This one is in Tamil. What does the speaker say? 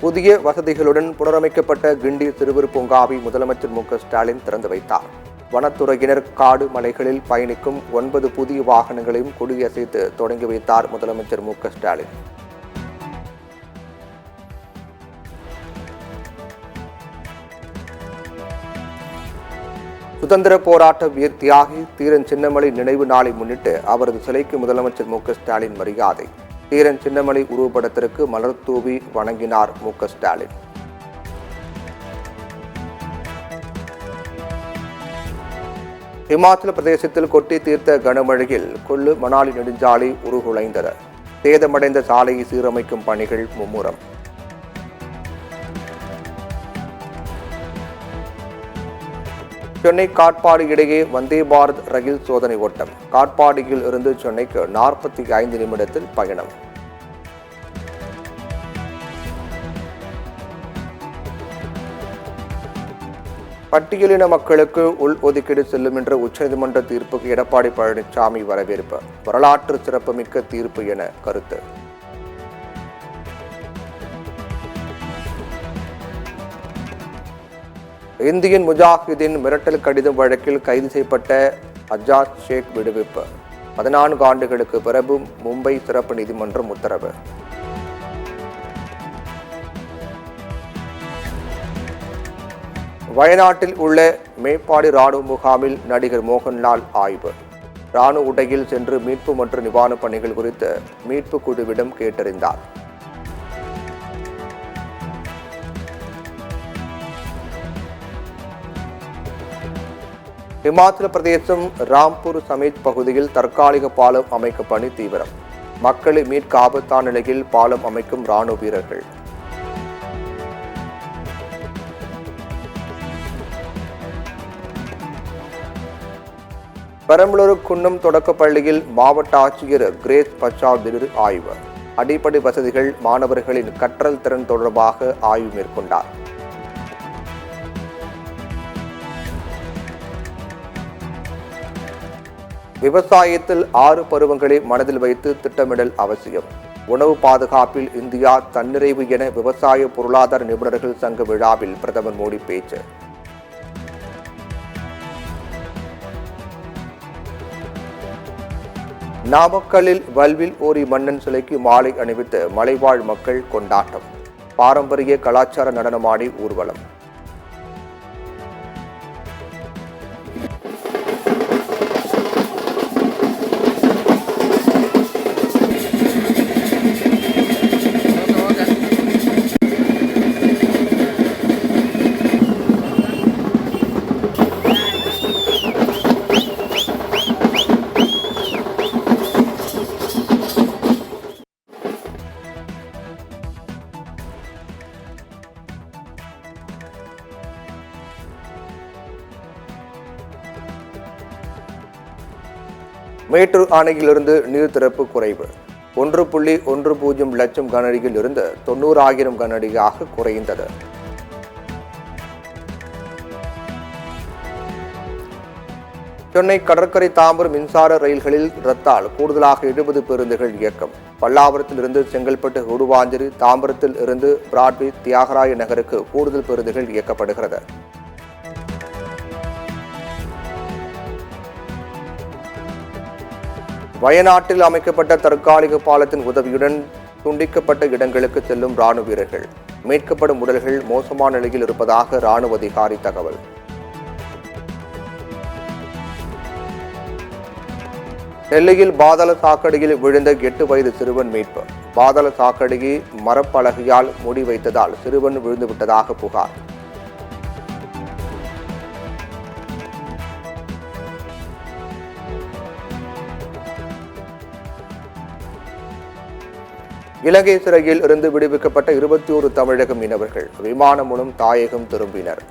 புதிய வசதிகளுடன் புனரமைக்கப்பட்ட கிண்டி சிறுவர் பூங்காவை முதலமைச்சர் மு.க.ஸ்டாலின் திறந்து வைத்தார். வனத்துறையினர் காடு மலைகளில் பயணிக்கும் 9 புதிய வாகனங்களையும் கொடியசைத்து தொடங்கி வைத்தார் முதலமைச்சர் மு.க.ஸ்டாலின். சுதந்திர போராட்ட வீர் தியாகி தீரன் சின்னமலை நினைவு நாளை முன்னிட்டு அவரது சிலைக்கு முதலமைச்சர் மு.க.ஸ்டாலின் மரியாதை. தீரன் சின்னமலை உருவப்படத்திற்கு மலர் தூவி வணங்கினார் மு.க.ஸ்டாலின். இமாச்சல பிரதேசத்தில் கொட்டி தீர்த்த கனமழையில் குல்லு மணாலி நெடுஞ்சாலை உருகுலைந்தது. சேதமடைந்த சாலையை சீரமைக்கும் பணிகள் மும்முரம். சென்னை காட்பாடி இடையே வந்தே பாரத் ரயில் சோதனை ஓட்டம். காட்பாடியில் இருந்து சென்னைக்கு 45 நிமிடத்தில் பயணம். பட்டியலின மக்களுக்கு உள்ஒதுக்கீடு செல்லும் என்ற உச்சநீதிமன்ற தீர்ப்புக்கு எடப்பாடி பழனிசாமி வரவேற்பு. வரலாற்று சிறப்புமிக்க தீர்ப்பு என கருத்து. இந்தியன் முஜாஹிதீன் மிரட்டல் கடிதம் வழக்கில் கைது செய்யப்பட்ட அஜாத் ஷேக் விடுவிப்பு. 14 ஆண்டுகளுக்கு பிறகு மும்பை சிறப்பு நீதிமன்றம் உத்தரவு. வயநாட்டில் உள்ள மேப்பாடி ராணுவ முகாமில் நடிகர் மோகன்லால் ஆய்வு. ராணுவ உடையில் சென்று மீட்பு மற்றும் நிவாரணப் பணிகள் குறித்து மீட்பு குழுவிடம் கேட்டறிந்தார். இமாச்சல பிரதேசம் ராம்பூர் சமீத் பகுதியில் தற்காலிக பாலம் அமைக்கும் பணி தீவிரம். மக்களை மீட்க ஆபத்தான நிலையில் பாலம் அமைக்கும் ராணுவ வீரர்கள். பெரம்பலூர் குன்னம் தொடக்கப் பள்ளியில் மாவட்ட ஆட்சியர் கிரேஸ் பச்சாவ் திடீர் ஆய்வு. அடிப்படை வசதிகள், மாணவர்களின் கற்றல் திறன் தொடர்பாக ஆய்வு மேற்கொண்டார். விவசாயத்தில் 6 பருவங்களை மனதில் வைத்து திட்டமிடல் அவசியம். உணவு பாதுகாப்பில் இந்தியா தன்னிறைவு என விவசாய பொருளாதார நிபுணர்கள் சங்க விழாவில் பிரதமர் மோடி பேச்சு. நாமக்கல்லில் வல்வில் ஓரி மன்னன் சிலைக்கு மாலை அணிவித்து மலைவாழ் மக்கள் கொண்டாட்டம். பாரம்பரிய கலாச்சார நடனமாடி ஊர்வலம். மேட்டூர் அணையிலிருந்து நீர் திறப்பு குறைவு. 1.10 லட்சம் கனஅடியில் இருந்து 90,000 கனஅடியாக குறைந்தது. சென்னை கடற்கரை தாம்பரம் மின்சார ரயில்களில் ரத்தால் கூடுதலாக 70 பேருந்துகள் இயக்கம். பல்லாவரத்தில் இருந்து செங்கல்பட்டு கூடுவாஞ்சேரி, தாம்பரத்தில் இருந்து பிராட்வே தியாகராய நகருக்கு கூடுதல் பேருந்துகள் இயக்கப்படுகிறது. வயநாட்டில் அமைக்கப்பட்ட தற்காலிக பாலத்தின் உதவியுடன் துண்டிக்கப்பட்ட இடங்களுக்கு செல்லும் ராணுவ வீரர்கள். மீட்கப்படும் உடல்கள் மோசமான நிலையில் இருப்பதாக ராணுவ அதிகாரி தகவல். நெல்லையில் பாதாள சாக்கடையில் விழுந்த 8 வயது சிறுவன் மீட்பு. பாதாள சாக்கடையை மரப்பலகையால் மூடி வைத்ததால் சிறுவன் விழுந்துவிட்டதாக புகார். இலங்கை சிறையில் இருந்து விடுவிக்கப்பட்ட 21 தமிழக மீனவர்கள் விமானம் மூலம் தாயகம் திரும்பினர்.